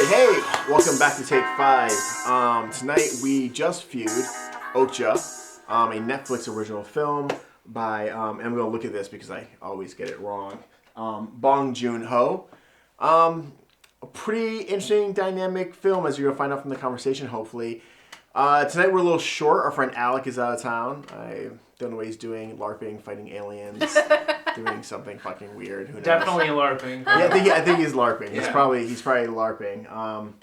Alright, hey! Welcome back to Take 5. Tonight we just viewed Okja, a Netflix original film by, and I'm going to look at this because I always get it wrong, Bong Joon Ho. A pretty interesting, dynamic film, as you're going to find out from the conversation, hopefully. Tonight we're a little short. Our friend Alec is out of town. I don't know what he's doing, LARPing, fighting aliens, doing something fucking weird. Who knows? Definitely LARPing. Yeah, I think he's LARPing. Yeah. He's probably LARPing.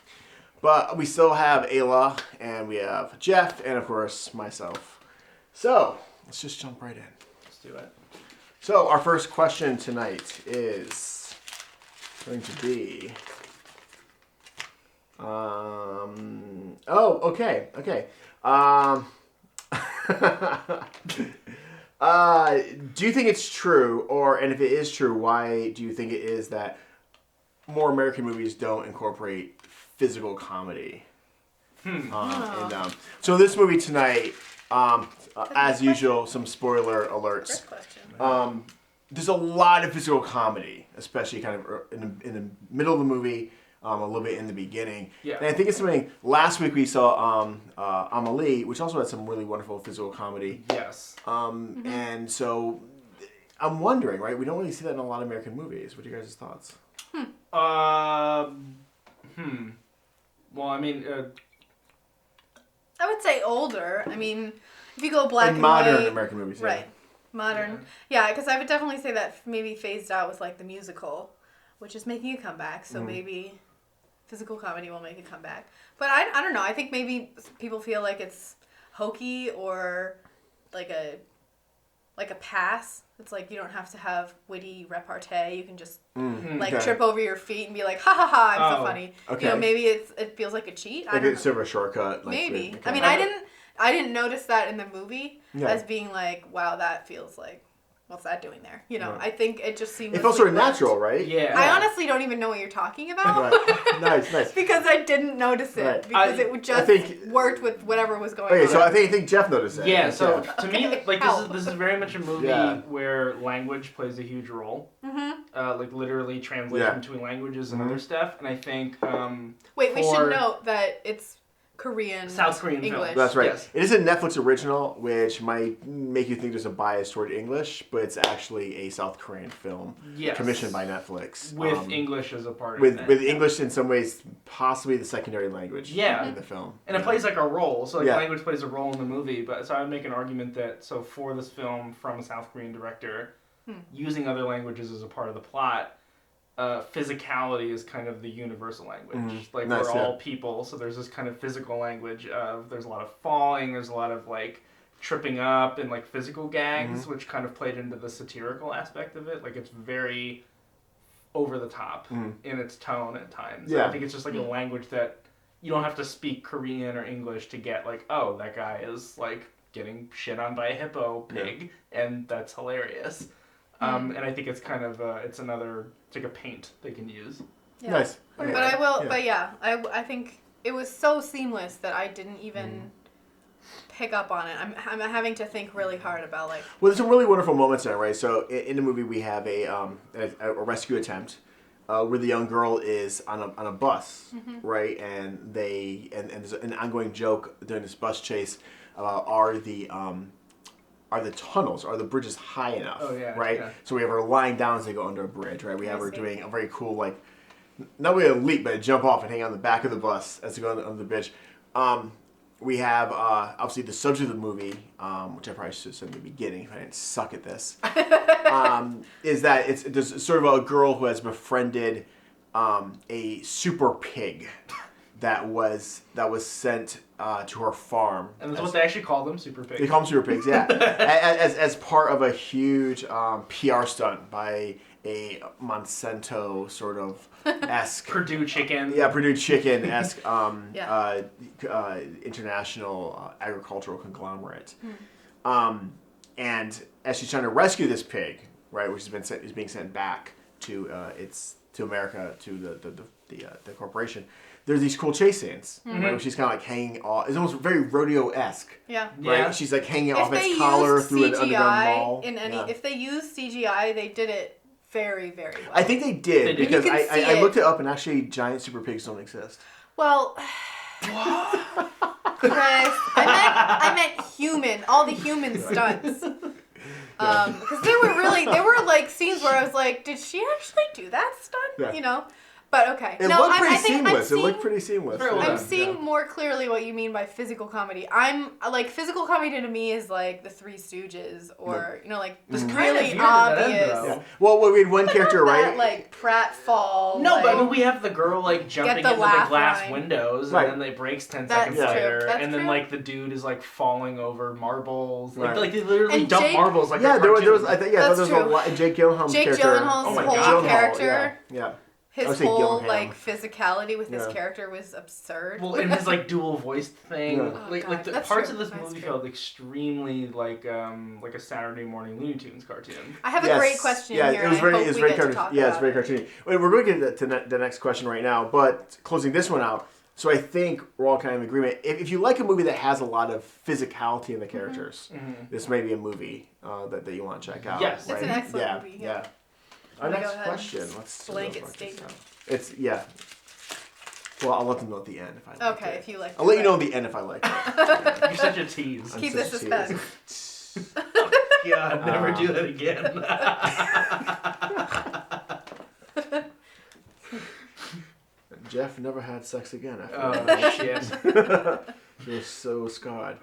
But we still have Ayla, and we have Jeff, and of course myself. So let's just jump right in. Let's do it. So our first question tonight is going to be. Okay. Do you think it's true, and if it is true, why do you think it is that more American movies don't incorporate physical comedy? So this movie tonight, as usual, some spoiler alerts. There's a lot of physical comedy, especially kind of in the middle of the movie. A little bit in the beginning. Yeah. And I think it's something, last week we saw Amelie, which also had some really wonderful physical comedy. Yes. And so I'm wondering, right, we don't really see that in a lot of American movies. What are your guys' thoughts? Well, I mean... I would say older. I mean, if you go black and modern white... American movies, yeah. Right. Modern. Yeah, because I would definitely say that maybe phased out with like the musical, which is making a comeback, so maybe... physical comedy will make a comeback. But I don't know. I think maybe people feel like it's hokey or like a pass. It's like you don't have to have witty repartee. You can just trip over your feet and be like, ha ha ha, I'm so funny. Okay. You know, maybe it feels like a cheat. Like it's sort of a shortcut. Like, maybe. okay. I mean, I didn't notice that in the movie as being like, wow, that feels like, what's that doing there? You know, I think it just seemed... It felt sort of natural, right? Yeah. I honestly don't even know what you're talking about. Right. Nice. Because I didn't notice it. Right. Because it just worked with whatever was going on. Okay, so I think Jeff noticed it. Yeah, so Jeff. to me, like, this is very much a movie where language plays a huge role. Like, literally translation between languages and other stuff. And I think... Wait, we should note that it's Korean, South Korean English. film. That's right. Yes. It is a Netflix original, which might make you think there's a bias toward English, but it's actually a South Korean film commissioned by Netflix. With English as a part of it. With English in some ways possibly the secondary language in the film. And it plays like a role. So like language plays a role in the movie. But so I would make an argument that for this film from a South Korean director, using other languages as a part of the plot, physicality is kind of the universal language. Like we're all people, so there's this kind of physical language of there's a lot of falling, there's a lot of like tripping up and like physical gags, which kind of played into the satirical aspect of it. Like it's very over the top in its tone at times. Yeah. I think it's just like a language that you don't have to speak Korean or English to get like, oh, that guy is like getting shit on by a hippo pig, and that's hilarious. And I think it's kind of it's like a paint they can use. Yeah. Nice. But I will. Yeah. But I think it was so seamless that I didn't even pick up on it. I'm having to think really hard about like. Well, there's some really wonderful moments there, right? So in the movie we have a rescue attempt where the young girl is on a bus, right? And there's an ongoing joke during this bus chase about are the tunnels, are the bridges high enough? Oh, yeah. Right? Yeah. So we have her lying down as they go under a bridge, right? We have her doing a very cool, like, not really a leap, but a jump off and hang on the back of the bus as they go under the bridge. We have, obviously, the subject of the movie, which I probably should have said in the beginning if I didn't suck at this, is that there's sort of a girl who has befriended a super pig that was sent to her farm. And that's what they actually call them, super pigs. They call them super pigs, yeah. as part of a huge PR stunt by a Monsanto sort of esque Purdue Chicken. Yeah, Purdue Chicken-esque international agricultural conglomerate. And as she's trying to rescue this pig, right, which is being sent back to America to the corporation, there's these cool chase scenes, right, where she's kind of like hanging off. It's almost very rodeo-esque. Yeah. Right? Yeah. She's like hanging off its collar through an underground mall. If they used CGI, they did it very, very well. I think they did because You can see I it. looked it up and actually giant super pigs don't exist. Well, Chris, I meant human. All the human stunts. Because there were like scenes where I was like, did she actually do that stunt? Yeah. You know? But okay. It no, looked I pretty think seamless. It looked pretty seamless. Very well I'm done. seeing more clearly what you mean by physical comedy. I'm like physical comedy to me is like the Three Stooges or like It's kinda really weird at the end, obvious. though. Yeah. Well, we had one character, right? That like pratfall. No, like, but I mean, we have the girl like jumping the into the laugh glass line. windows, Right. and then it breaks 10 That's seconds true. later, That's and then true. like the dude is like falling over marbles, Right. like they literally And dump Jake- marbles like Yeah, a there was. cartoon. I thought there was That's a true. lot. Jake Gyllenhaal's Jake character. Gyllenhaal's Oh my whole God. character. Yeah. I His would say whole Gyllenhaal. like physicality with his Yeah. character was absurd. Well, and his like dual voiced thing, Yeah. Oh, like God. the That's parts true. of this That's movie true. felt extremely like a Saturday morning Looney Tunes cartoon. I have a Yes. great question Yeah, here. it was and very, I hope it's we very get to cartoon. talk Yeah, it's about very cartoony. Wait, we're going to get to the next question right now, but closing this one out. So I think we're all kind of in agreement. If you like a movie that has a lot of physicality in the characters, this may be a movie that you want to check out. Yes. It's right? an excellent yeah, movie, Yeah. yeah. Our Wanna go next ahead? question. Let's see Blanket what this statement. It's Well, I'll let them know at the end if I like Okay, it. if you like. I'll let you know at the end if I like it. You're such a tease. Keep such the a tease. suspense. God, never do that again. Jeff never had sex again after Oh that. shit. He was so scarred.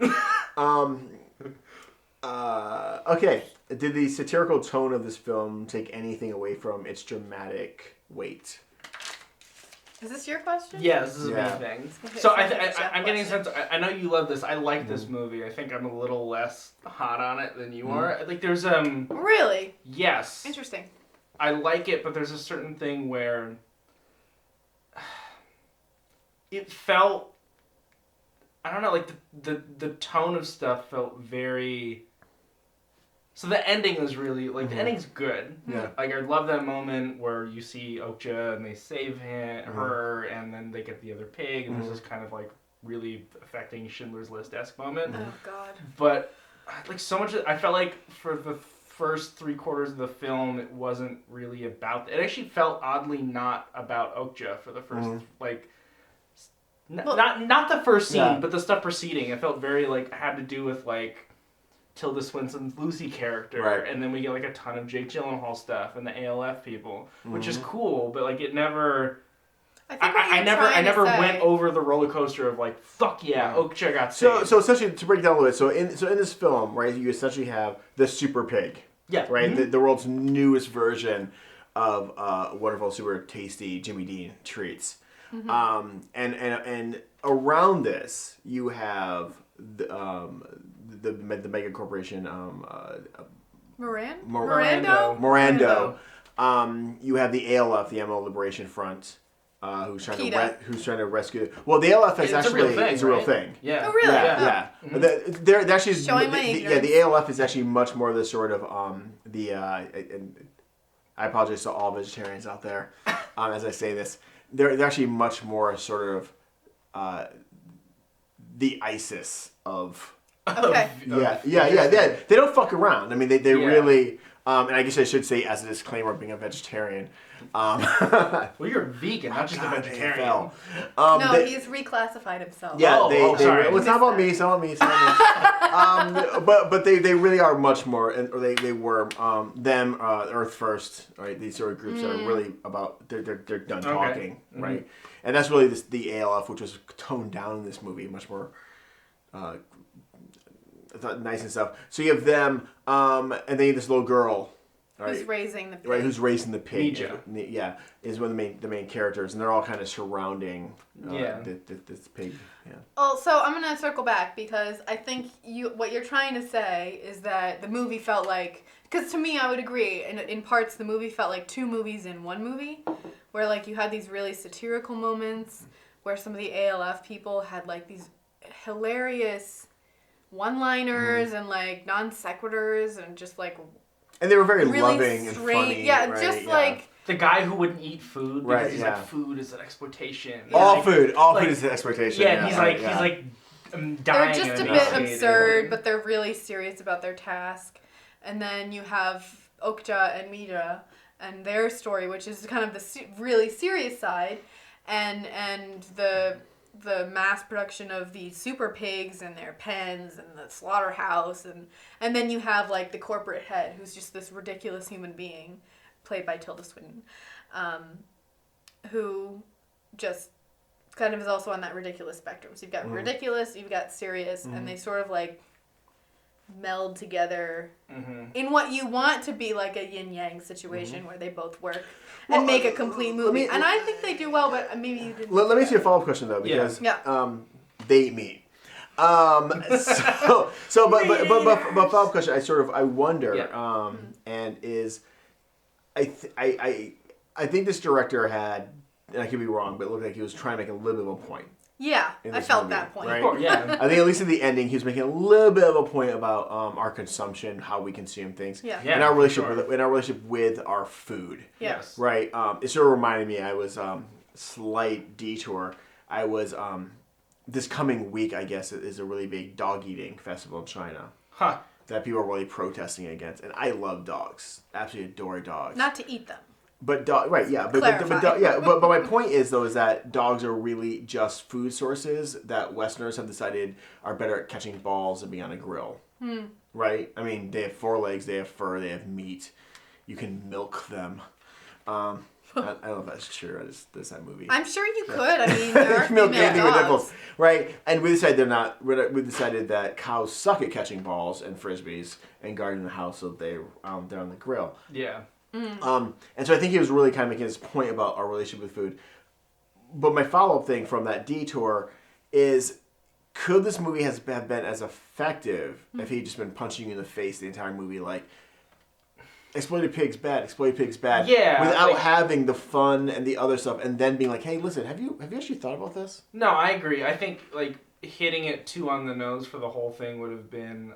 Okay. Did the satirical tone of this film take anything away from its dramatic weight? Is this your question? Yeah, this is Yeah. a big thing. Okay, So so I'm it's a getting a question. sense. I know you love this. I like this movie. I think I'm a little less hot on it than you are. Like there's Really yes, interesting. I like it, but there's a certain thing where it felt. I don't know, like the tone of stuff felt very. So the ending was really like the ending's good. Yeah. Like I love that moment where you see Okja and they save her, and then they get the other pig, and there's this kind of like really affecting Schindler's List-esque moment. Oh God. But like so much, I felt like for the first 3/4 of the film, it wasn't really about. It actually felt oddly not about Okja for the first like. Not the first scene, Yeah. but the stuff preceding. It felt very like had to do with like. Tilda Swinton's Lucy character, Right. and then we get like a ton of Jake Gyllenhaal stuff and the ALF people, which is cool, but like it never. I never went over the roller coaster of like fuck yeah, Okja got saved. So essentially, to break it down a little bit, so in this film, right, you essentially have the super pig, yeah, right, the world's newest version of wonderful, super tasty Jimmy Dean treats, and around this you have the mega corporation Morando. You have the ALF, the Animal Liberation Front, who's trying PETA. to rescue. Well, the ALF is It's a actually real thing, it's a real right? thing. Yeah. Oh really? Yeah, Oh. yeah. They're actually Showing my ignorance. the ALF is actually much more the sort of and I apologize to all vegetarians out there as I say this. They're actually much more sort of the ISIS of. Okay. Yeah. They don't fuck around. I mean, they Yeah. really. And I guess I should say as a disclaimer, being a vegetarian. Well, you're a vegan, not just a God, vegetarian. AFL. No, he's reclassed himself. Yeah, Oh, sorry. Well, it's not about me. It's not about me. It's not me. But they really are much more, or they were them Earth First, right? These sort of groups are really about they're done talking, right? And that's really the ALF, which was toned down in this movie, much more. Nice and stuff. So you have them, and then you have this little girl, right? Who's raising the pig. Right, who's raising the pig? Mija. Yeah, is one of the main characters, and they're all kind of surrounding this pig. Yeah. Oh, so I'm gonna circle back because I think what you're trying to say is that the movie felt like, because to me I would agree, in parts the movie felt like two movies in one movie, where like you had these really satirical moments where some of the ALF people had like these hilarious one-liners and like non sequiturs and just like And they were very really loving and strange. funny. Yeah, right? just Yeah. like The guy who wouldn't eat food because Right, he's yeah. like food is an exploitation. all Like, food like- is an expectation. Yeah, he's right, like they're dying. just a and bit emaciated. absurd, but they're really serious about their task. And then you have Okja and Mija, and their story, which is kind of the really serious side, and the mass production of these super pigs and their pens and the slaughterhouse, and then you have like the corporate head, who's just this ridiculous human being, played by Tilda Swinton, who just kind of is also on that ridiculous spectrum. So you've got ridiculous, you've got serious, and they sort of like meld together in what you want to be like a yin-yang situation where they both work and make a complete movie. And I think they do well, but maybe you didn't. Let me ask you a follow-up question, though, because they eat meat. But follow-up question, I wonder, and is, I think this director had, and I could be wrong, but it looked like he was trying to make a little bit of a point. Yeah, I felt that point. Right? Yeah. I think at least at the ending, he was making a little bit of a point about our consumption, how we consume things, and our relationship with our food. Yes. Right. It sort of reminded me. I was slight detour. I was this coming week, I guess, is a really big dog eating festival in China. Huh. That people are really protesting against, and I love dogs. Absolutely adore dogs. Not to eat them. But right, yeah, but my point is though is that dogs are really just food sources that Westerners have decided are better at catching balls and being on a grill. Right? I mean, they have 4 legs, they have fur, they have meat. You can milk them. I don't know if that's true. That's that movie. I'm sure you could. I mean, there are female dogs. Right? And we decided they're not. We decided that cows suck at catching balls and frisbees and guarding the house, so they're on the grill. Yeah. And so I think he was really kind of making this point about our relationship with food. But my follow-up thing from that detour is, could this movie have been as effective if he'd just been punching you in the face the entire movie, like, exploited pigs bad, without having the fun and the other stuff, and then being like, hey, listen, have you actually thought about this? No, I agree. I think, like, hitting it too on the nose for the whole thing would have been,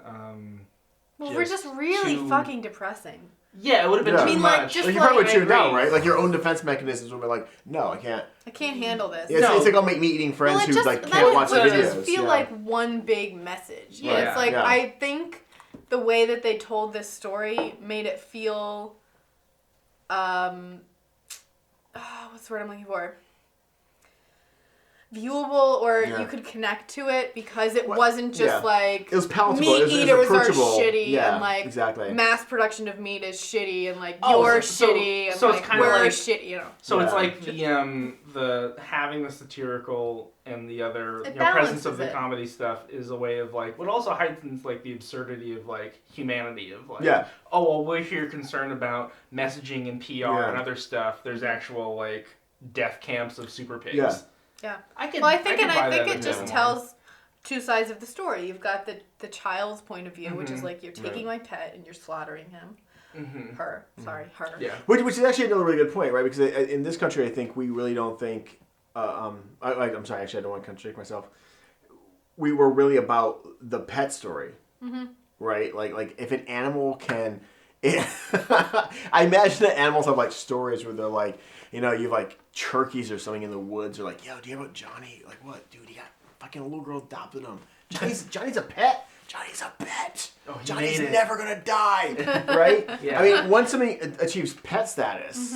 we're just really fucking depressing. Yeah, it would have been too much. Like, you probably would tune down, right? Like, your own defense mechanisms would be like, no, I can't handle this. It's like I'll make me eating friends who can't watch the videos. It just feel like one big message. Yeah. It's like, I think the way that they told this story made it feel, what's the word I'm looking for? Viewable, or you could connect to it because it wasn't just like it was palatable. Meat eaters are shitty and like exactly. mass production of meat is shitty and like you're shitty and so like it's kind we're of like, shitty, you know. So it's like the having the satirical and the other presence of the comedy stuff is a way of like what also heightens like the absurdity of like humanity of like oh well we're here concerned about messaging and PR and other stuff. There's actual like death camps of super pigs. Yeah. I think it just tells two sides of the story. You've got the child's point of view, which is like you're taking my pet and you're slaughtering him. Her. Sorry, her. Yeah. Which is actually another really good point, right? Because in this country, I think we really don't think. I'm sorry. Actually, I don't want to contradict myself. We were really about the pet story, right? Like if an animal can. I imagine that animals have like stories where they're like, you know, you have like turkeys or something in the woods, or like, yo, do you hear about Johnny? Like, what, dude? He got fucking a little girl adopted him. Johnny's a pet. Johnny's a pet. Oh, Johnny's never gonna die, right? Yeah. I mean, once somebody achieves pet status,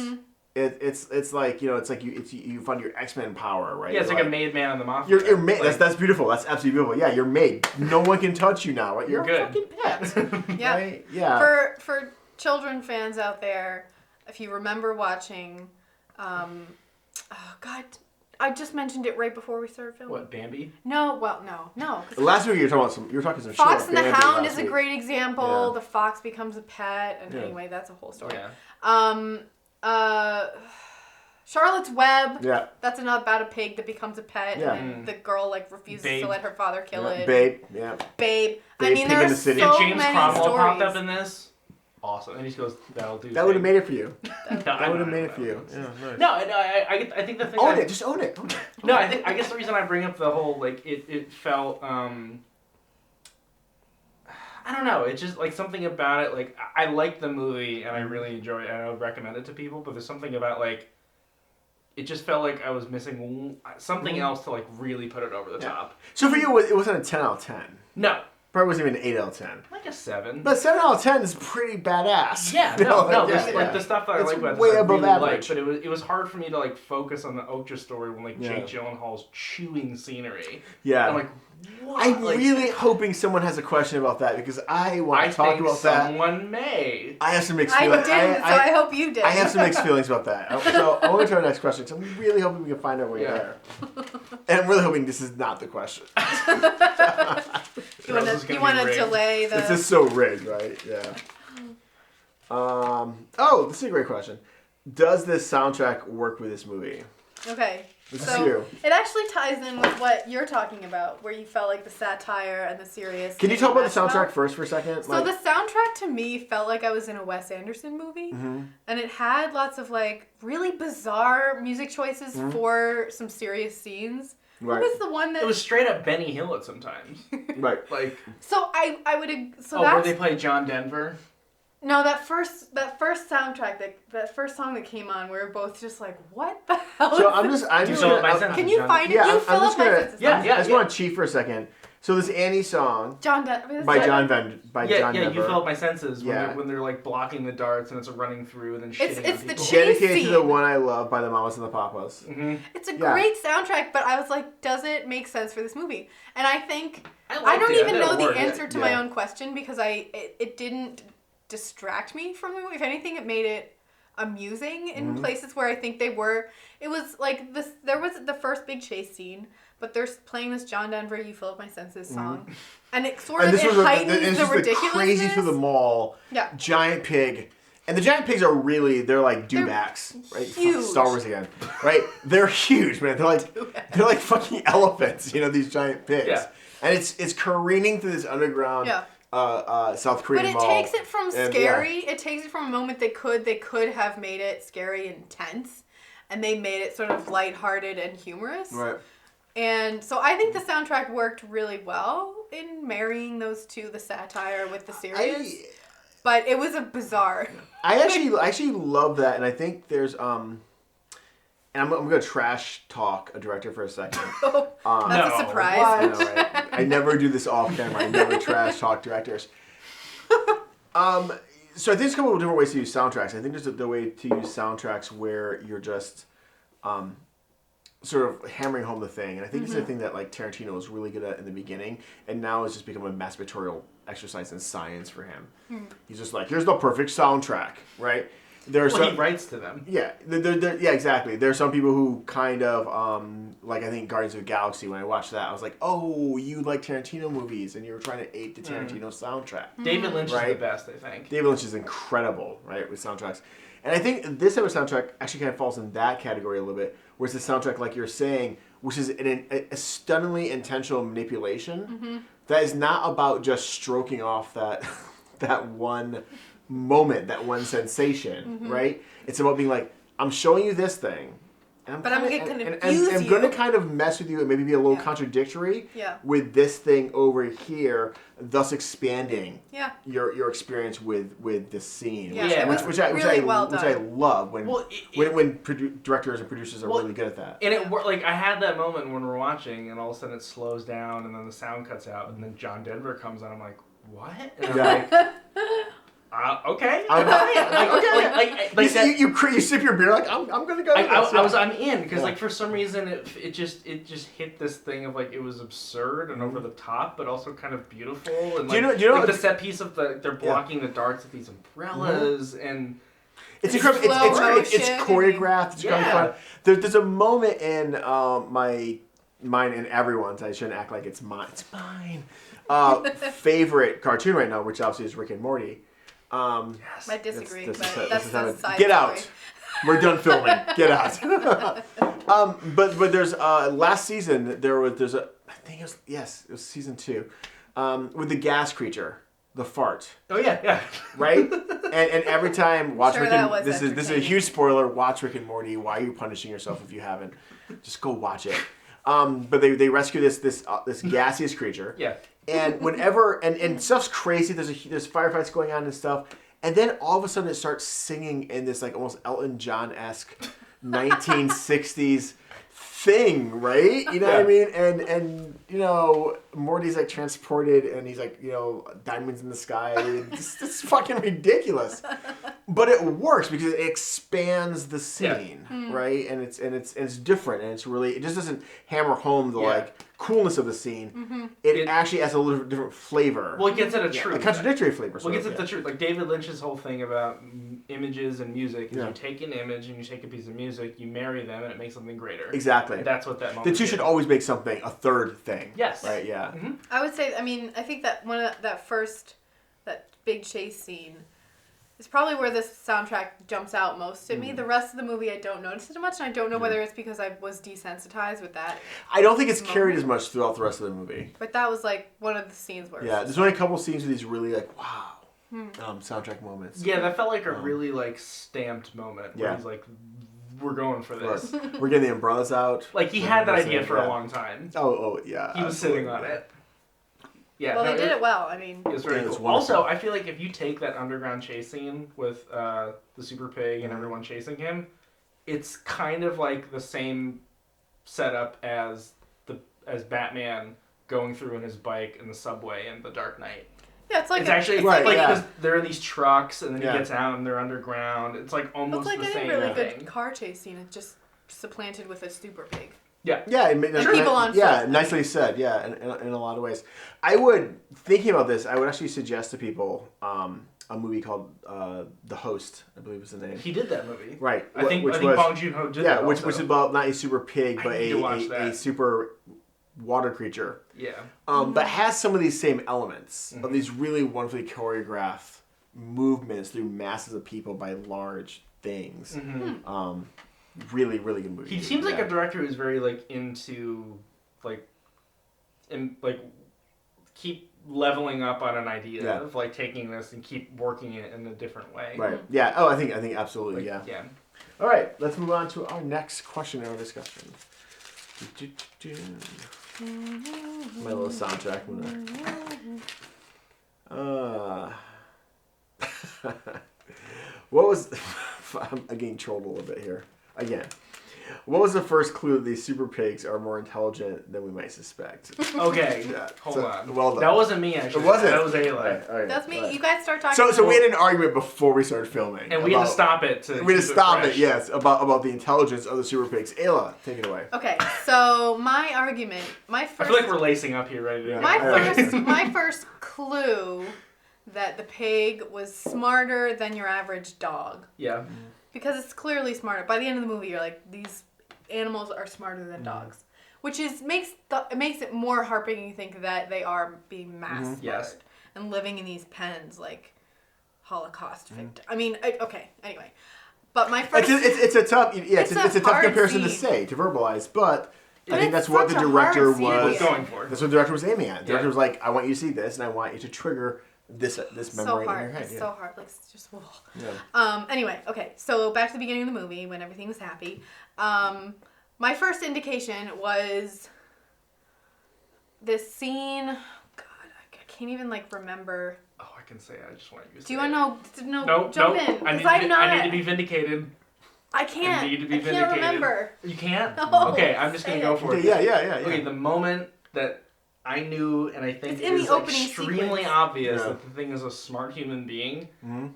it's like, you know, it's like you find your X-Men power, right? Yeah, it's like a made man on the mafia. You're made. Like, that's beautiful. That's absolutely beautiful. Yeah, you're made. No one can touch you now, right? You're good. a fucking pet. Yeah. Right? Yeah. For children fans out there, if you remember watching, oh God, I just mentioned it right before we started filming. What, Bambi? No. Last week you were talking some Fox shit. and the Bambi Hound is a week. great example. Yeah. The fox becomes a pet, and anyway, that's a whole story. Yeah. Charlotte's Web. Yeah. That's about a pig that becomes a pet, and the girl like refuses to let her father kill it. Babe. Yeah. Babe. I mean, there are so Did James many Cromwell stories. popped up in this? Awesome. And he just goes, that'll do. That would have made it for you. That would have made it for you. Yeah, nice. No, I think the thing. Own it. Just own it. No, I guess the reason I bring up the whole like it felt I don't know. It's just like something about it. Like I like the movie and I really enjoy it and I would recommend it to people. But there's something about like it just felt like I was missing something else to like really put it over the top. So for you, it wasn't a 10 out of 10. No. Probably wasn't even an 8 out of 10. Like a 7. But 7 out of 10 is pretty badass. Yeah, like the stuff that I like about way this, I above really average. like, but it was hard for me to like focus on the Okja story when like Jake Gyllenhaal's chewing scenery. Yeah. I'm like, what? I'm really hoping someone has a question about that because I want to talk about that. Someone may. I have some mixed I feelings. didn't, so I hope you did. I have some mixed feelings about that. So I want to turn to our next question. So I'm really hoping we can find our way there. And I'm really hoping this is not the question. You want to delay the... This is so rigged, right? Yeah. Oh, this is a great question. Does this soundtrack work with this movie? Okay. This is you. It actually ties in with what you're talking about, where you felt like the satire and the serious. Can you talk about the soundtrack first for a second? So the soundtrack to me felt like I was in a Wes Anderson movie, and it had lots of like really bizarre music choices for some serious scenes. Right. What was the one that... It was straight up Benny Hill at sometimes. Right. Like... So I would... So where they play John Denver? No, that first soundtrack, that first song that came on, we were both just like, what the hell So is I'm just gonna... Can you find it? Yeah, You fill up my senses. I just want to cheat for a second. So this Annie song by John Denver. You fill up my senses when they're like blocking the darts and it's running through and then shitting it's on the people. Dedicated to the One I Love by the Mamas and the Papas. Mm-hmm. It's a great soundtrack, but I was like, does it make sense for this movie? And I think I don't even know the answer to my own question because it didn't distract me from the movie. If anything, it made it amusing in places where I think they were. It was like this. There was the first big chase scene, but they're playing this John Denver "You Fill Up My Senses" song, and it sort of heightens the ridiculousness. Crazy through the mall. Yeah. Giant pig. And the giant pigs are really, they're like dewbacks, right? Huge. Star Wars again, right? They're huge, man. They're like fucking elephants, these giant pigs. Yeah. And it's careening through this underground South Korean mall. But it takes it from scary. It takes it from a moment they could have made it scary and tense, and they made it sort of lighthearted and humorous. Right. And so I think the soundtrack worked really well in marrying those two, the satire with the serious. But it was a bizarre. I actually love that, and I think there's and I'm gonna trash talk a director for a second. That's a surprise. I know, right? I never do this off camera. I never trash talk directors. So I think there's a couple of different ways to use soundtracks. I think there's the way to use soundtracks where you're just sort of hammering home the thing, and I think it's the thing that like Tarantino was really good at in the beginning, and now it's just become a masturbatorial exercise in science for him. He's just like, here's the perfect soundtrack, right? He writes to them. Yeah, yeah, exactly. There are some people who kind of like I think Guardians of the Galaxy. When I watched that, I was like, oh, you like Tarantino movies, and you were trying to ape the Tarantino soundtrack. David Lynch is the best, I think. David Lynch is incredible, right, with soundtracks. And I think this type of soundtrack actually kind of falls in that category a little bit, where it's the soundtrack, like you're saying, which is a stunningly intentional manipulation that is not about just stroking off that one moment, that one sensation, right? It's about being like, I'm showing you this thing, and I'm going to kind of mess with you and maybe be a little contradictory with this thing over here, thus expanding your experience with this scene, which I love when directors and producers are really good at that. And it like I had that moment when we're watching, and all of a sudden it slows down, and then the sound cuts out, and then John Denver comes on. I'm like, what? And I'm like. Okay. You sip your beer like I'm gonna go. I'm in because like for some reason it just hit this thing of like it was absurd and over the top, but also kind of beautiful and like, do you know the set piece of they're blocking the darts with these umbrellas and. It's incredible. It's choreographed. It's kind of fun. There's a moment in mine and everyone's. I shouldn't act like it's mine. It's mine. Favorite cartoon right now, which obviously is Rick and Morty. I disagree, but that's the side Get out. story. We're done filming. Get out. But there's last season there's a I think it was season 2 with the gas creature, the fart. Oh yeah. Right? And every time watch Rick and this is a huge spoiler. Watch Rick and Morty. Why are you punishing yourself if you haven't? Just go watch it. But they rescue this gaseous creature. Yeah. And whenever and stuff's crazy, there's firefights going on and stuff, and then all of a sudden it starts singing in this like almost Elton John-esque 1960s thing, right? You know what I mean? And you know, Morty's like transported, and he's like, you know, diamonds in the sky. It's fucking ridiculous, but it works because it expands the scene, right? And it's different, and it's really, it just doesn't hammer home the like coolness of the scene. It actually has a little different flavor. Well, it gets at a truth. A contradictory flavor. Well, it gets at the truth. Like David Lynch's whole thing about images and music is you take an image and you take a piece of music, you marry them, and it makes something greater. Exactly. And that's what that moment The two should always make something a third thing. Yes. Right. Yeah. I would say. I mean, I think that that big chase scene is probably where this soundtrack jumps out most at me. The rest of the movie, I don't notice it much, and I don't know whether it's because I was desensitized with that. I don't think it's carried as much throughout the rest of the movie. But that was like one of the scenes where. Yeah, there's only a couple scenes with these really like wow soundtrack moments. Yeah, that felt like a really like stamped moment. Where he's like, "We're going for this. Right. We're getting the umbrellas out." Like he had that idea for a long time. Oh yeah. He was sitting on it. Yeah, well, they did it well. I mean, it was very cool. Also, I feel like if you take that underground chase scene with the super pig and everyone chasing him, it's kind of like the same setup as Batman going through in his bike in the subway in The Dark Knight. Yeah, it's like they're in these trucks and then he gets out and they're underground. It's like almost the same. It's like a really good car chase scene. It's just supplanted with a super pig. Yeah. Yeah, people on foot. Yeah, nicely said. Yeah, in a lot of ways. Thinking about this, I would actually suggest to people a movie called The Host, I believe is the name. He did that movie. Right. I think Bong Joon Ho did that. Yeah, which was about not a super pig, but a super water creature. Yeah. But has some of these same elements of these really wonderfully choreographed movements through masses of people by large things. Really, really good movie. He seems like a director who's very like into keep leveling up on an idea of like taking this and keep working it in a different way. Right. Yeah. Oh, I think absolutely. Yeah. All right. Let's move on to our next question in our discussion. My little soundtrack. What was? I'm getting trolled a little bit here. Again, what was the first clue that these super pigs are more intelligent than we might suspect? Okay, hold on. Well done. That wasn't me, actually. It wasn't? That was Amelie. All right, that's me. You guys start talking. So we had an argument before we started filming. And we had to stop it. We had to stop it, yes, about the intelligence of the super pigs. Ayla, take it away. Okay, so my argument, I feel like we're lacing up here, right? Yeah. My first clue that the pig was smarter than your average dog. Yeah. Because it's clearly smarter. By the end of the movie, you're like, these animals are smarter than dogs. Which makes it more heartbreaking to think that they are being mass murdered and living in these pens like Holocaust victims. I mean, okay, anyway. But my first... It's a tough comparison to scene. say, to verbalize, but I think that's what the director was going for. That's what the director was aiming at. The director was like, I want you to see this, and I want you to trigger this memory in your head. It's so hard. Like, it's just... Yeah. Anyway, okay. So back to the beginning of the movie when everything was happy. My first indication was this scene... God, I can't even, remember... Oh, I can say it. I just want you to say it. Do you want to know? No, jump in. I need to be vindicated. I can't. I need to be vindicated. I can't remember. You can't? No, okay, I'm just going to go for it. Yeah. Okay, the moment that I knew, and I think it is extremely obvious that the thing is a smart human being,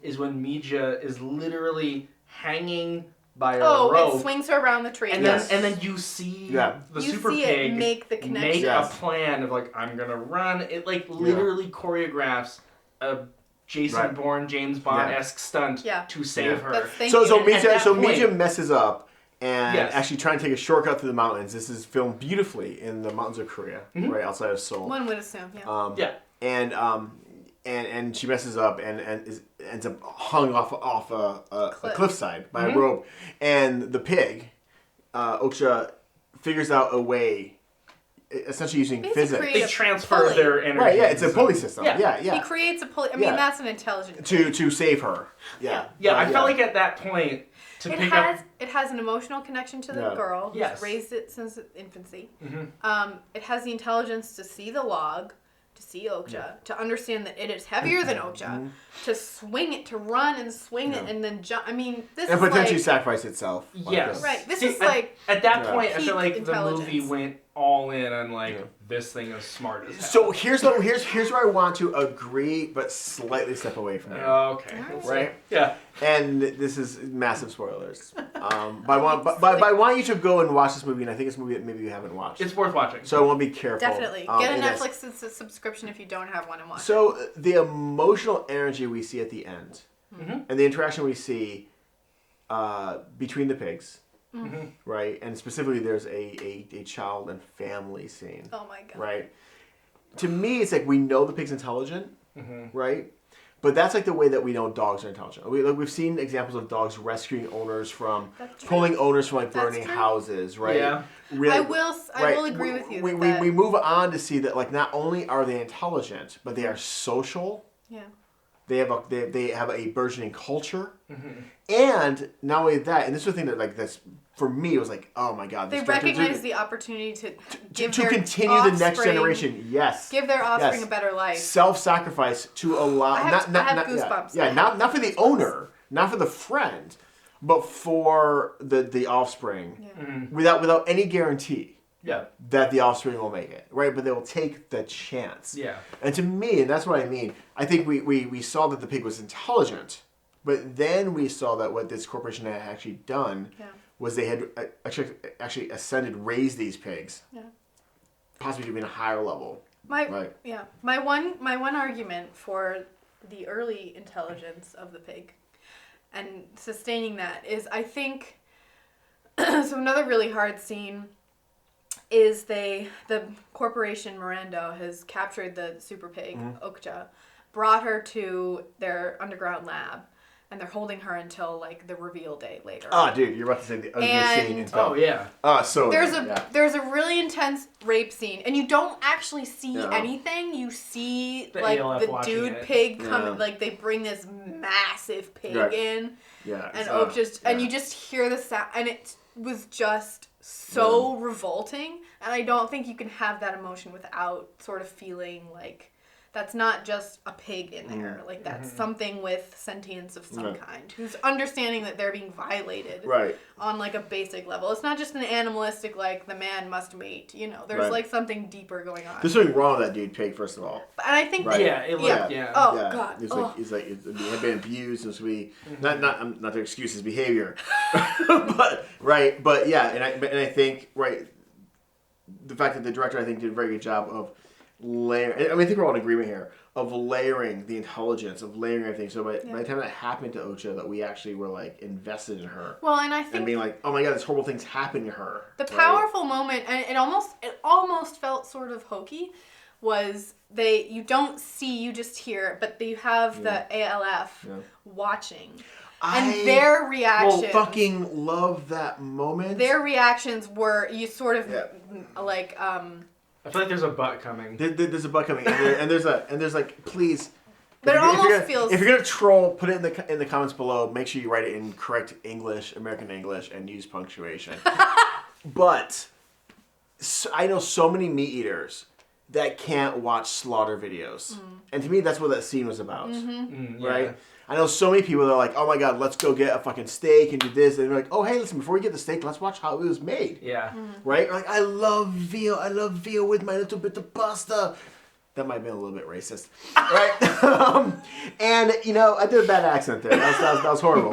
is when Mija is literally hanging by a rope. It swings her around the tree. And then you see the super pig make the connection. Make a plan of I'm gonna run. It literally choreographs a Jason Bourne, James Bond-esque stunt to save her. So Mija messes up and actually trying to take a shortcut through the mountains. This is filmed beautifully in the mountains of Korea, right outside of Seoul. One would assume, And she messes up and ends up hung off a cliffside by a rope. And the pig, Okja, figures out a way, essentially using physics. They transfer their energy. Right, it's a pulley system. Yeah. He creates a pulley. I mean, that's an intelligent to save her. Yeah. I felt like at that point, it has an emotional connection to the girl who's raised it since infancy. It has the intelligence to see the log, to see Okja, to understand that it is heavier than Okja, to swing it, to run and swing it, and then jump. I mean, this and is potentially like, sacrifice itself. Yes. Right. This is like at that point, I feel like the intelligence. movie went all in on this thing is smart as hell. So here's where I want to agree, but slightly step away from it. Okay. Right? Yeah. And this is massive spoilers. But I want you to go and watch this movie, and I think it's a movie that maybe you haven't watched. It's worth watching. So I want to be careful. Definitely. Get a Netflix subscription if you don't have one and watch it. So the emotional energy we see at the end, and the interaction we see between the pigs, right? And specifically there's a child and family scene. Oh my god. Right? To me, it's like we know the pig's intelligent, right? But that's like the way that we know dogs are intelligent. We've seen examples of dogs rescuing owners from, pulling owners from like burning houses, right? Yeah. Really, I will agree with you. We move on to see that like not only are they intelligent, but they are social. Yeah. They have a burgeoning culture, and not only that, and this is the thing that like that's for me was like, oh my god, they recognize the opportunity to continue the next generation. Yes, give their offspring a better life. Self-sacrifice to allow. I have goosebumps. Yeah, not for the owner, not for the friend, but for the offspring, without any guarantee. Yeah. That the offspring will make it, right? But they will take the chance. Yeah. And to me, and that's what I mean, I think we saw that the pig was intelligent, but then we saw that what this corporation had actually done was they had actually raised these pigs, possibly to be in a higher level. My one argument for the early intelligence of the pig and sustaining that is I think so another really hard scene is the corporation Miranda has captured the super pig, Okja, brought her to their underground lab, and they're holding her until like the reveal day later. Oh, dude, you're about to say the ugliest scene in film. Oh yeah. There's a really intense rape scene, and you don't actually see anything. You see the like ALF the dude pig come, like they bring this massive pig in, and and you just hear the sound, and it was just so revolting, and I don't think you can have that emotion without sort of feeling like that's not just a pig in there, like that's something with sentience of some kind, who's understanding that they're being violated on like a basic level. It's not just an animalistic like the man must mate, you know. There's like something deeper going on. There's something wrong with that dude pig, first of all. And I think Oh god. It's like he had been abused, and so we not to excuse his behavior, but and I think the fact that the director I think did a very good job of layering. I mean, I think we're all in agreement here of layering the intelligence, of layering everything. So by the time that happened to Okja, that we actually were like invested in her. Well, and I think and being like, oh my god, this horrible thing's happening to her. The powerful moment, and it almost felt sort of hokey, was you don't see, you just hear, but you have the ALF watching. And their reactions... I fucking love that moment. Their reactions were, you sort of, like... I feel like there's a butt coming. There's a butt coming, and there's like, please... But it almost feels... If you're going to troll, put it in the comments below. Make sure you write it in correct English, American English, and use punctuation. But I know so many meat eaters that can't watch slaughter videos. And to me, that's what that scene was about. Right? I know so many people that are like, oh my god, let's go get a fucking steak and do this. And they're like, oh hey, listen, before we get the steak, let's watch how it was made. Yeah. Right? Like, I love veal with my little bit of pasta. That might have been a little bit racist. Right? And, you know, I did a bad accent there. That was horrible.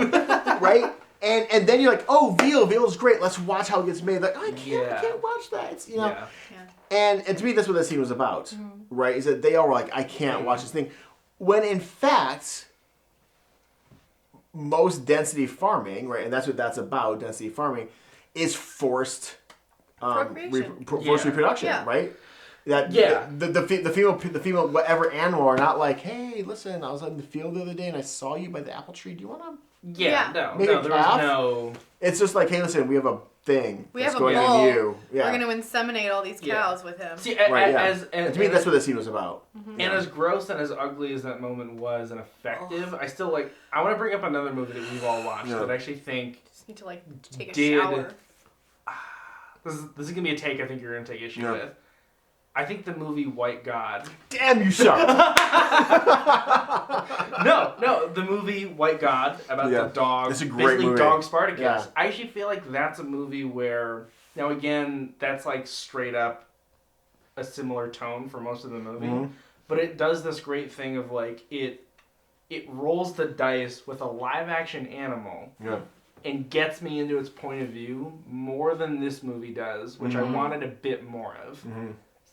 Right? And then you're like, oh, veal's great. Let's watch how it gets made. Like, I can't watch that. It's, you know. Yeah. And to me, that's what that scene was about. Right? Is that they all were like, I can't watch this thing. When in fact... most density farming, right, and that's what that's about, density farming, is forced reproduction, right? The female whatever animal are not like, hey, listen, I was in the field the other day and I saw you by the apple tree. Do you want to? There was no. It's just like, hey, listen, we have a thing. We have a going bull. on you. Yeah. We're going to inseminate all these cows with him. See, and to me, that's what the scene was about. And as gross and as ugly as that moment was and effective, I still like. I want to bring up another movie that we've all watched that I actually think just need to like take a shower. This is gonna be a take I think you're gonna take issue with. I think the movie White God. Damn you, Sharp! No, the movie White God about the dog. It's a great movie. Dog Spartacus. Yeah. I actually feel like that's a movie where, now again, that's like straight up a similar tone for most of the movie, but it does this great thing of like it rolls the dice with a live action animal. Yeah. And gets me into its point of view more than this movie does, which I wanted a bit more of.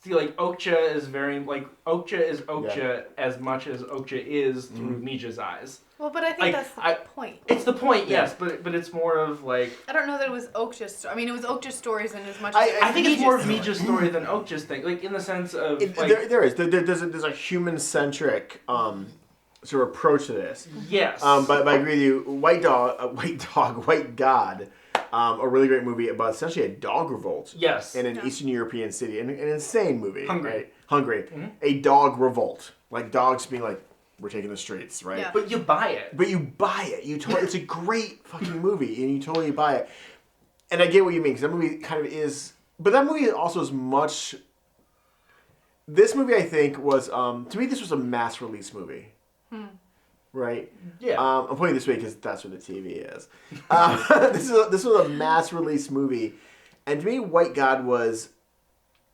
See, like, Okja is very, like, Okja is Okja as much as Okja is through Mija's eyes. Well, but I think that's the point. It's the point, yes, but it's more of, like... I don't know that it was Okja's... I mean, it was Okja's stories in as much as... I think it's more of Mija's story than Okja's thing, like, in the sense of... There's a human-centric... sort of approach to this. Yes. But I agree with you. White God, a really great movie about essentially a dog revolt. Yes. In an Eastern European city. An insane movie. Hungary. Right? A dog revolt. Like dogs being like, we're taking the streets, right? Yeah. But you buy it. It's a great fucking movie, and you totally buy it. And I get what you mean, because that movie kind of is... But that movie also is much... This movie, I think, was... to me, this was a mass release movie. Right? Yeah. I'm putting it this way because that's what the TV is. This was a mass release movie. And to me, White God was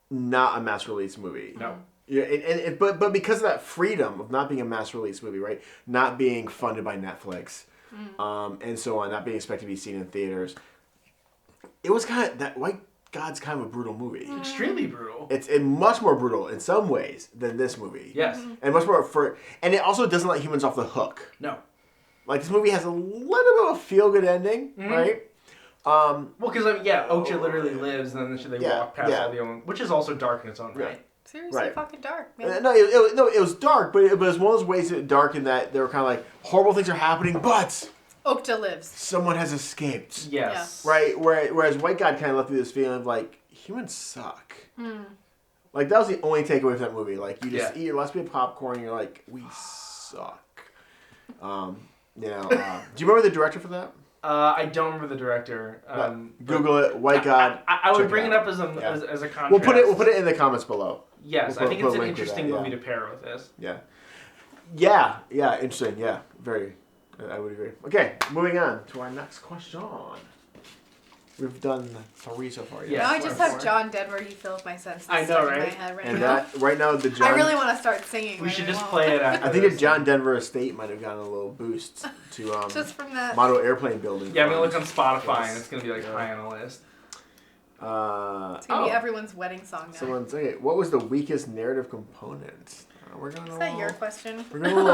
not a mass release movie. No. Yeah, but because of that freedom of not being a mass release movie, right? Not being funded by Netflix, and so on, not being expected to be seen in theaters. It was kind of that White God's kind of a brutal movie. Extremely brutal. It's much more brutal in some ways than this movie. Yes. And much more and it also doesn't let humans off the hook. No. Like this movie has a little bit of a feel good ending, right? Well, because Okja literally lives, and then they walk past all the own, which is also dark in its own right. Seriously fucking dark, man. No, it was dark, but it was one of those ways that dark in that they were kind of like horrible things are happening, but Okja lives. Someone has escaped. Yes. Yeah. Right? Whereas White God kind of left me this feeling of like, humans suck. Like, that was the only takeaway from that movie. Like, you just eat your last bit of popcorn and you're like, we suck. Do you remember the director for that? I don't remember the director. Google it, White God. I would bring it up as a contrast. We'll put it in the comments below. Yes, I think it's an interesting movie to pair with this. Yeah, interesting. Yeah, very. I would agree. Okay, moving on to our next question. We've done 3 so far. Yeah. Now I just have John Denver, You Fill Up My Senses. I know, right? In my head and right now the John... I really want to start singing. We should just play it after I think the John Denver estate might have gotten a little boost to just from that model airplane building. Yeah, I'm going to look on Spotify and it's going to be like high on the list. It's going to be everyone's wedding song now. Someone say it. What was the weakest narrative component? Is that your question? We're going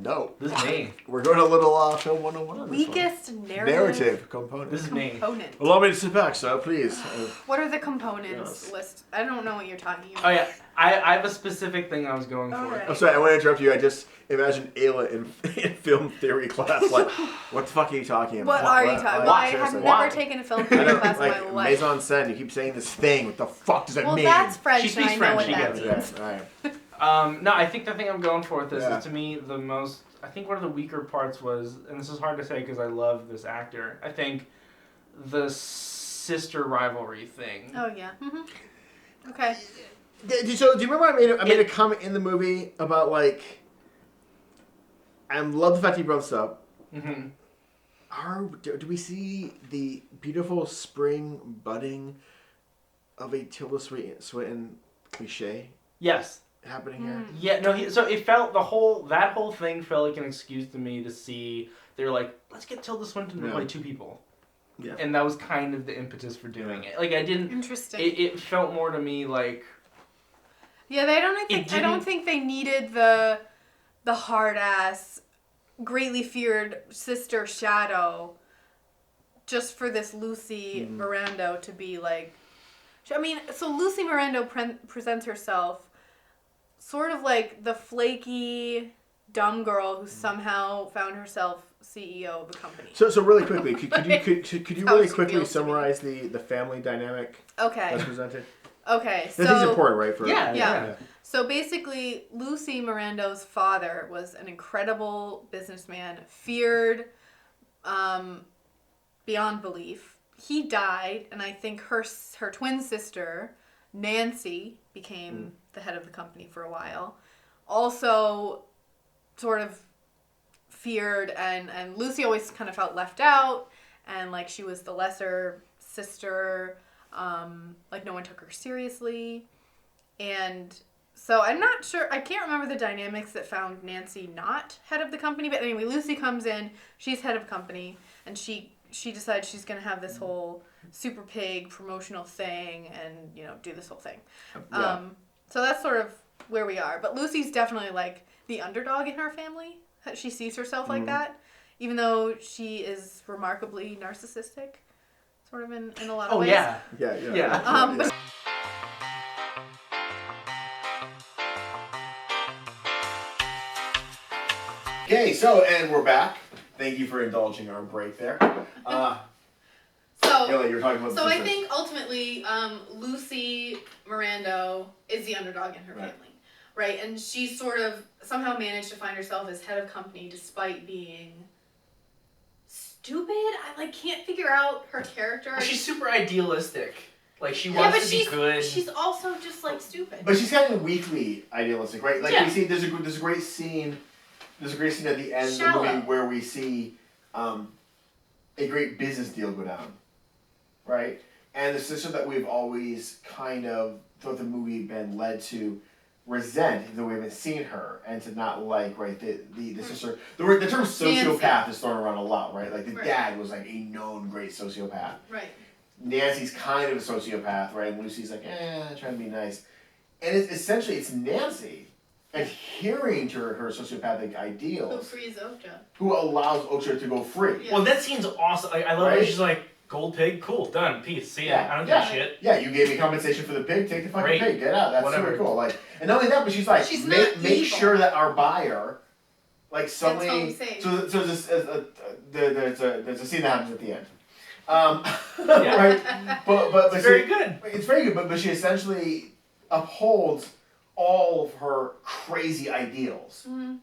no. This is me. We're going a little film 101 on this Weakest one. narrative component. This is me. Component. Allow me to sit back, sir, please. What are the components list? I don't know what you're talking about. Oh yeah, I have a specific thing I was going for. Right. I'm sorry, I want to interrupt you. I just imagine Ayla in film theory class. Like, what the fuck are you talking about? What are you talking about? I have never taken a film theory class in my life. Mise en scène, you keep saying this thing. What the fuck does that mean? Well, that's French, She speaks and I know French, what she that gets means. All right. No, I think the thing I'm going for with this is, to me, the most... I think one of the weaker parts was, and this is hard to say because I love this actor, I think the sister rivalry thing. Oh, yeah. Okay. So, do you remember I made a comment in the movie about, like... I love the fact you brought this up. Do we see the beautiful spring budding of a Tilda Swinton cliche? Yes. Happening here. Yeah, no. So it felt that whole thing felt like an excuse to me to see. They were like, let's get Tilda Swinton to play 2 people. Yeah. And that was kind of the impetus for doing it. Like I didn't. Interesting. It felt more to me like. Yeah, I don't think they needed the hard ass, greatly feared sister shadow, just for this Lucy Miranda to be like. I mean, so Lucy Miranda presents herself sort of like the flaky, dumb girl who somehow found herself CEO of the company. So really quickly, could you really quickly summarize the family dynamic that's presented? Okay, so... This is important, right? Yeah. So basically, Lucy Miranda's father was an incredible businessman, feared beyond belief. He died, and I think her twin sister Nancy became the head of the company for a while, also sort of feared, and Lucy always kind of felt left out, and like she was the lesser sister, like no one took her seriously, and so I'm not sure, I can't remember the dynamics that found Nancy not head of the company, but anyway, Lucy comes in, she's head of company, and she decides she's going to have this whole Super Pig promotional thing and, you know, do this whole thing. Yeah. So that's sort of where we are. But Lucy's definitely like the underdog in her family. She sees herself like that, even though she is remarkably narcissistic, sort of in a lot of ways. Yeah. But Okay, so, and we're back. Thank you for indulging our break there. Amelie, you're talking about so I think ultimately Lucy Miranda is the underdog in her family, right? And she sort of somehow managed to find herself as head of company despite being stupid. I can't figure out her character. Well, she's super idealistic. Like she wants to be good. She's also just like stupid. But she's kind of weakly idealistic, right? Like we see, there's a great scene. There's a great scene at the end of the movie where we see a great business deal go down, right? And the sister that we've always kind of throughout the movie been led to resent, even though we haven't seen her, and to not like, right? The sister. The term sociopath is thrown around a lot, right? Like the dad was like a known great sociopath. Right. Nancy's kind of a sociopath, right? And Lucy's like, trying to be nice. And it's Nancy adhering to her sociopathic ideals. Who frees Okja. Who allows Okja to go free. Yeah. Well, that scene's awesome. I love it. She's like, gold pig, cool, done, peace, see ya. I don't give a shit. Yeah, you gave me compensation for the pig, take the fucking pig, get out. That's super cool. Like, and not only that, but she's like, make sure that our buyer, like suddenly, so there's a scene that happens at the end. Right? But it's very good. It's very good, but she essentially upholds all of her crazy ideals. Mm-hmm.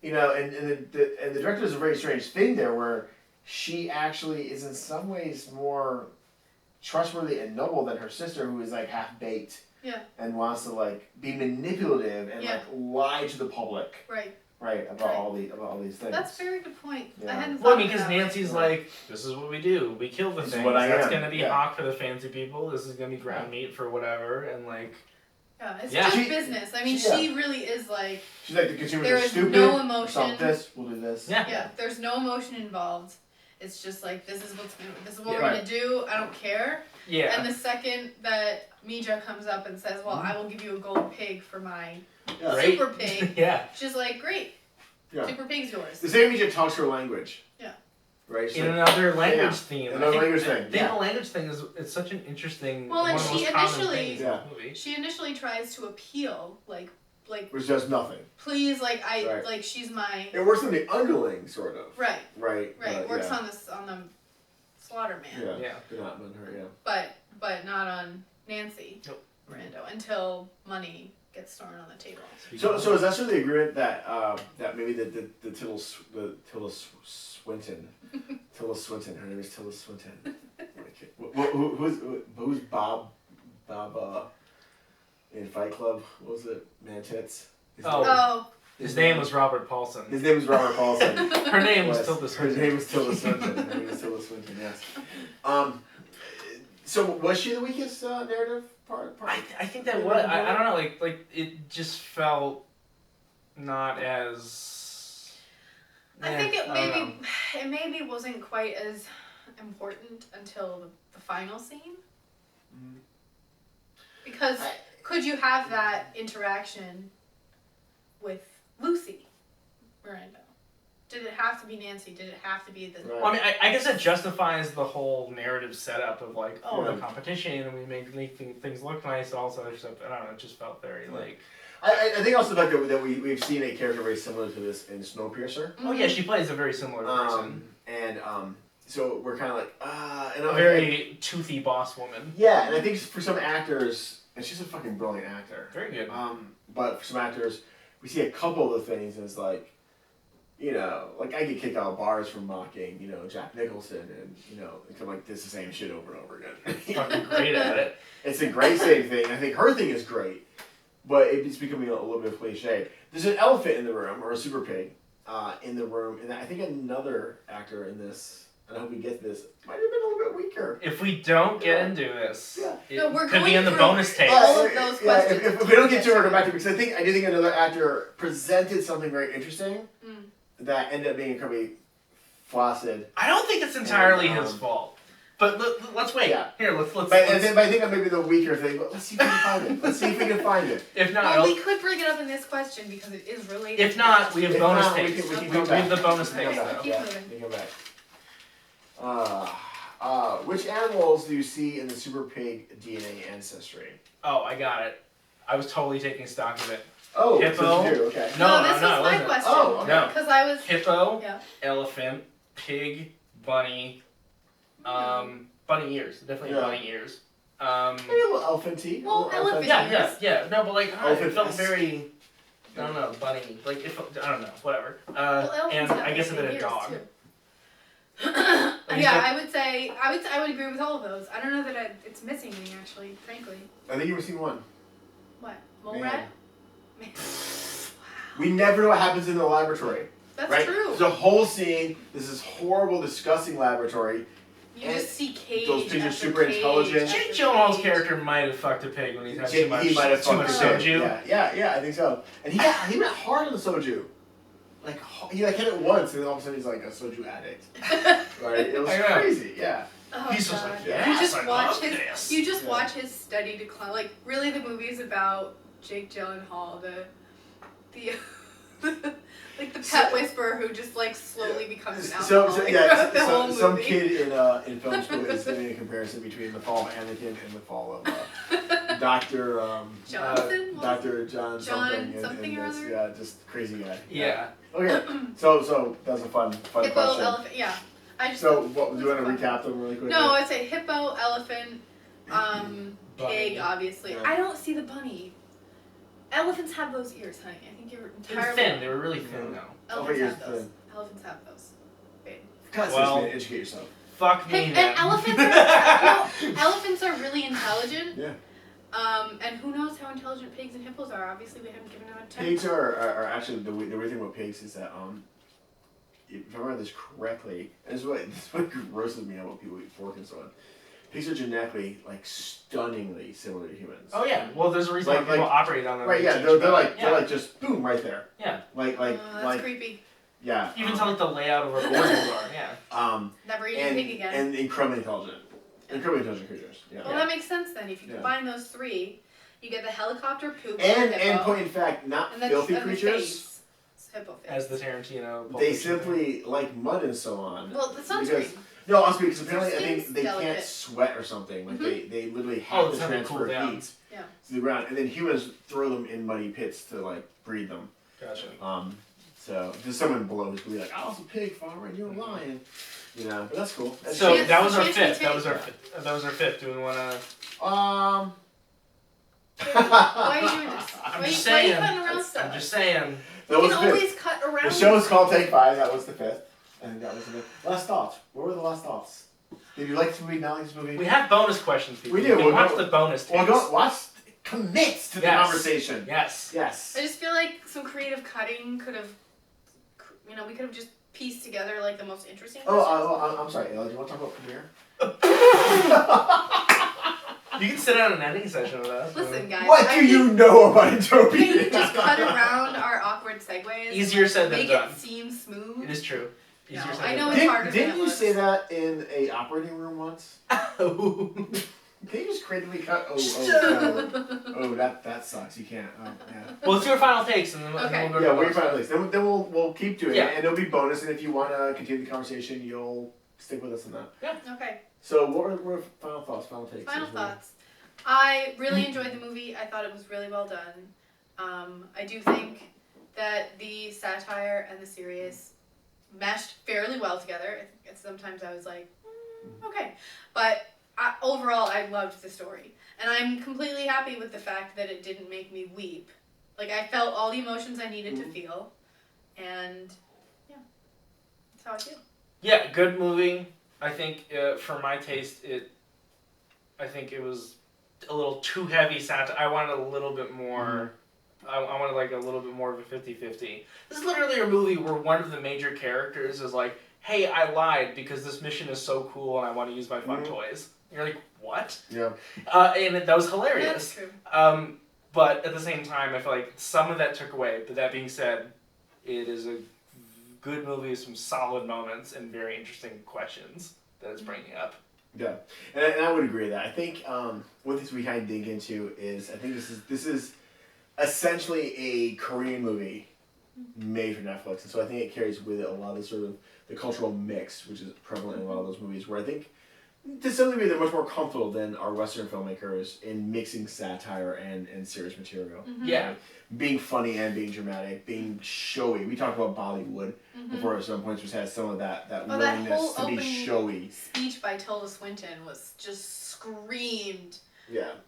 You know, and the director does a very strange thing there where she actually is in some ways more trustworthy and noble than her sister, who is like half-baked and wants to like be manipulative and like lie to the public. About all these things. That's a very good point. Yeah. I hadn't Well, thought because Nancy's like, this is what we do. We kill the things. That's going to be hawk for the fancy people. This is going to be ground meat for whatever. And like... Yeah, it's just business. I mean, she really is like... She's like, the consumers there are is stupid. no emotion. Stop this, we'll do this. Yeah, there's no emotion involved. It's just like, this is what we're going to do. I don't care. Yeah. And the second that Mija comes up and says, well, I will give you a gold pig for my super pig. She's like, great. Super pig's yours. The same Mija talks her language. Yeah. Right? In another language theme. Another language thing. I think the language thing it's such an interesting, well, and one of the most common things in the movie. She initially tries to appeal, like which does nothing. Please, like like she's my. It works on the underling, sort of. Right. But, works on the slaughter man. Yeah. Not on her. But not on Nancy. Nope. Miranda until money gets thrown on the table. So is that sort of the agreement that that maybe the Tilda Swinton, her name is Tilda Swinton. Who's Bob in Fight Club? What was it? Man Tits? His name was Robert Paulson. His name was Robert Paulson. Her name was Tilda Swinton. Her name was Tilda Swinton. Yes. So was she the weakest narrative part? I think that was. I don't know. Like it just felt not as. I think it maybe wasn't quite as important until the final scene. Mm-hmm. Because could you have that interaction with Lucy Miranda? Did it have to be Nancy? Did it have to be the... Well, I mean, I guess that justifies the whole narrative setup of like, the competition, and we make things look nice, and all this other stuff. I don't know, it just felt very like... I think also the fact that we've seen a character very similar to this in Snowpiercer. Oh yeah, she plays a very similar person. So we're kind of like, a very toothy boss woman. Yeah, and I think for some actors, and she's a fucking brilliant actor. Very good. But for some actors, we see a couple of the things, and it's like, you know, like I get kicked out of bars for mocking, you know, Jack Nicholson, and you know, I'm like, this is the same shit over and over again. Fucking great at it. It's a great same thing. I think her thing is great, but it's becoming a little bit of cliche. There's an elephant in the room, or a super pig, in the room, and I think another actor in this, and I hope we get this, might have been a little bit weaker. If we don't get into this, No, we're could be going in the through bonus tape. all of those questions. If we don't get to it, I'll go back to it, because I do think another actor presented something very interesting that ended up being incredibly flaccid. I don't think it's entirely And, his fault. But let's wait. Yeah. Here, let's. But I think that may be the weaker thing. But let's see if we can find it. Let's see if we can find it. If not, Well, we could bring it up in this question because it is related. if not, we have If bonus not, we tapes. can We come have the back. bonus We can tapes come though. back. Keep Yeah, moving. we can come back. Which animals do you see in the super pig DNA ancestry? Oh, I got it. I was totally taking stock of it. Oh, Hippo. so you do, okay. No, this was it my wasn't. question. Oh, okay. No. Because I was. Hippo, Yeah. elephant, pig, bunny, bunny ears. Definitely Yeah. bunny ears. Maybe a little elephant-y. Well, A little elephant- Yeah. No, but like, I Elephant it felt fest. very. I don't know, bunny. Like, I don't know, whatever. Well, elephants And have I guess a bit of ears, dog. too. Like, Yeah, he's I would say I would agree with all of those. I don't know that it's missing any actually, frankly. I think you've only seen one. What? Mole Man. rat? Man. We never know what happens in the laboratory. That's right? true. There's a whole scene. This is horrible, disgusting laboratory. You just see cage. those pigs are after super cage intelligent. after Jake Gyllenhaal's cage. character might have fucked a pig when he's had He too much might have fucked soju. it. Yeah, I think so. And he went hard on the soju. Like he hit it once, and then all of a sudden he's like a soju addict. Right? It was I know. crazy. Yeah. Oh, He's just God. like, you yes, just I watch love his. this. You just Yeah. watch his steady decline. Like really, the movie is about Jake Gyllenhaal, the like the pet whisperer who just like slowly becomes an alcoholic throughout the whole movie. Some kid in film school is doing a comparison between the fall of Anakin and the fall of Doctor Jonathan? Dr. John something. something or this, other? yeah, just crazy guy. Yeah. Okay, so that was a fun Hippo, question. elephant. Yeah. I just. So what do you want to recap them really quickly? No, I'd say hippo, elephant, pig, Bunny. obviously. Yeah. I don't see the bunny. Elephants have those ears, honey. I think you're They were entirely. thin. They were really thin though. Elephants ears have those. thin. Elephants have those. Babe. God, Well- educate yourself. Fuck me And then. elephants are elephants are really intelligent. Yeah. And who knows how intelligent pigs and hippos are? Obviously, we haven't given them a test. Pigs are actually the weird thing about pigs is that if I remember this correctly, and this is what grosses me out about people eat pork and so on. Pigs are genetically like stunningly similar to humans. Oh yeah. Well, there's a reason why Like- people operate on them. Right, yeah, Teach they're about like it. they're like just boom right there. Yeah. That's creepy. Yeah. Even to like the layout of our organs are. Yeah. Never eat a and, pig again. and incredibly intelligent. Incredibly intelligent creatures. Yeah. Well, that makes sense then. If you Yeah. combine those three, you get the helicopter poop And hippo, point in fact, not and the, filthy and the creatures. face. It's hippo face. As the Tarantino. Pulp They Fiction simply like mud and so on. Well, the sunscreen. Because- No, honestly, because apparently I Skin's think they can't delicate. sweat or something. Like they literally Oh, have it's to how they transfer cool down. heat Yeah. to the ground, and then humans throw them in muddy pits to like breed them. Gotcha. So there's someone below who's gonna be like, "I was a pig farmer and you're a lion," you know. But that's cool. That's So Chance- that was our chance to fifth. That take- was our fifth. That was our fifth. Do we want to? Why are you doing this? I'm Why just why are you saying. cutting around stuff? I'm just saying. that You was can the fifth. always cut around. The show is called Take 5. That was the fifth. I think that was the fifth. Last thoughts. What were the last thoughts? Did you like this movie? Not like this movie? We have bonus questions. People. We do. You can We'll watch go- the bonus tapes. Well, go watch. Commit to the Yes. conversation. Yes. Yes. I just feel like some creative cutting could have, we could have just pieced together like the most interesting. I'm sorry. Ella, do you want to talk about Premiere? You can sit down an editing session with us. Listen, guys. What I do you know about Utopia? Can you just cut around our awkward segues? Easier said than make done. it seem smooth. It is true. Easier No, said I than know done. it's harder than Didn't it you looks. say that in a operating room once? Can you just creatively cut? Oh, that sucks. You can't. Oh, yeah. Well, let's do our final takes and then Okay. we'll go to Yeah, the we're bonus. finally. Then we'll keep doing Yeah. it, and it'll be bonus. And if you want to continue the conversation, you'll stick with us in that. Okay. So, what were final thoughts? Final takes? Final thoughts. I really enjoyed the movie. I thought it was really well done. I do think that the satire and the serious meshed fairly well together. Sometimes I was like, okay. But overall, I loved the story. And I'm completely happy with the fact that it didn't make me weep. Like, I felt all the emotions I needed to feel. And, yeah. how I feel. Yeah, good movie. I think for my taste, I think it was a little too heavy satire. I wanted a little bit more. I wanted like a little bit more of a 50-50. This is literally a movie where one of the major characters is like, "Hey, I lied because this mission is so cool and I want to use my fun toys." And you're like, "What?" Yeah. And that was hilarious. That's true. But at the same time, I feel like some of that took away. But that being said, it is a good movie with some solid moments and very interesting questions that it's bringing up. Yeah, and I would agree with that. I think what this we kind of dig into is I think this is essentially a Korean movie made for Netflix, and so I think it carries with it a lot of sort of the cultural mix, which is prevalent in a lot of those movies. Where I think to some degree they're much more comfortable than our Western filmmakers in mixing satire and serious material. Yeah. Being funny and being dramatic, being showy. We talked about Bollywood before at some points, which has some of that willingness to be showy. Speech by Tilda Swinton was just screamed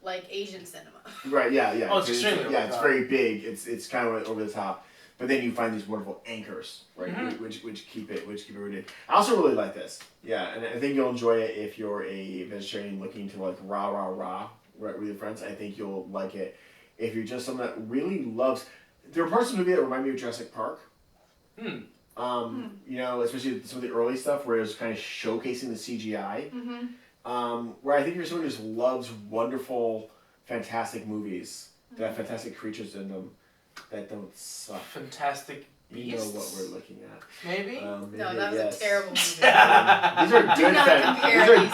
like Asian cinema. Right, yeah. Oh, it's extremely it's very big. It's kind of over the top. But then you find these wonderful anchors, right, which keep it rooted. I also really like this. Yeah, and I think you'll enjoy it if you're a vegetarian looking to like rah right with your friends. I think you'll like it. If you're just someone that really loves, there are parts of the movie that remind me of Jurassic Park. You know, especially some of the early stuff where it was kind of showcasing the CGI. Where I think you're someone who just loves wonderful, fantastic movies that have fantastic creatures in them that don't suck. Fantastic Beasts. You know what we're looking at. Maybe? No, that was a terrible movie. These are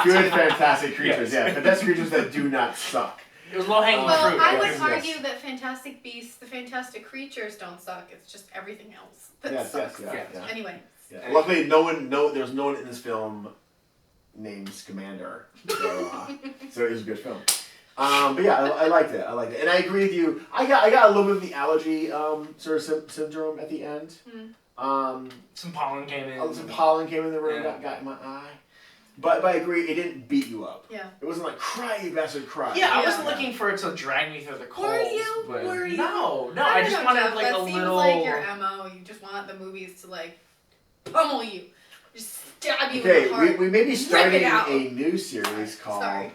good, fantastic creatures. Yeah, fantastic creatures that do not suck. It was low-hanging fruit. Well, I would argue that Fantastic Beasts, the Fantastic Creatures don't suck. It's just everything else that sucks. Anyway. Yeah. Luckily, there's no one in this film named Scamander. So it was a good film. But yeah, I liked it. And I agree with you. I got a little bit of the allergy sort of syndrome at the end. Some pollen came in. Some pollen came in the room, got in my eye. But I agree, it didn't beat you up. Yeah. It wasn't like, cry, you bastard, cry. Yeah, I wasn't looking for it to drag me through the coals. Were you? No, I just wanted Jeff, like that a seems little... like your MO. You just want the movies to like pummel you. Just stab you in the heart. Okay, we may be starting a new series Sorry. called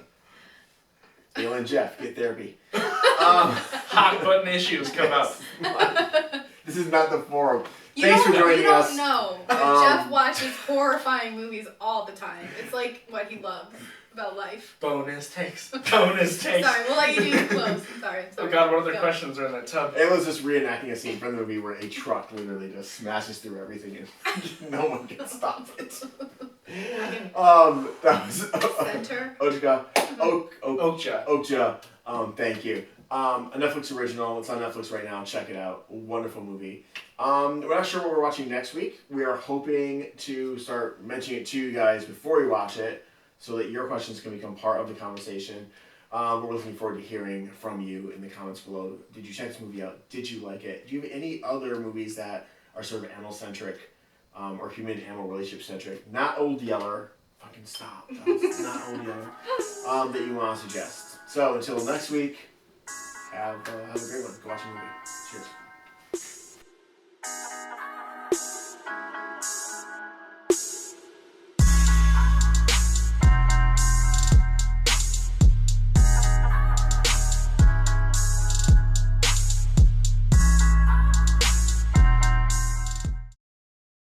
Neil and Jeff Get Therapy. Hot button issues come up. This is not the forum. Thanks for joining us. You don't know. Jeff watches horrifying movies all the time. It's like what he loves about life. Bonus takes. Sorry, we'll let you do your close. Sorry. Oh God, what other questions are in that tub? It was just reenacting a scene from the movie where a truck literally just smashes through everything and no one can stop it. That was Center. Okja. Thank you. A Netflix original. It's on Netflix right now. Check it out. Wonderful movie. We're not sure what we're watching next week. We are hoping to start mentioning it to you guys before you watch it so that your questions can become part of the conversation. We're looking forward to hearing from you in the comments below. Did you check this movie out? Did you like it? Do you have any other movies that are sort of animal-centric or human-animal relationship-centric? Not Old Yeller. Fucking stop. That's not Old Yeller. That you want to suggest. So until next week, have a great one. Go watch a movie. Cheers.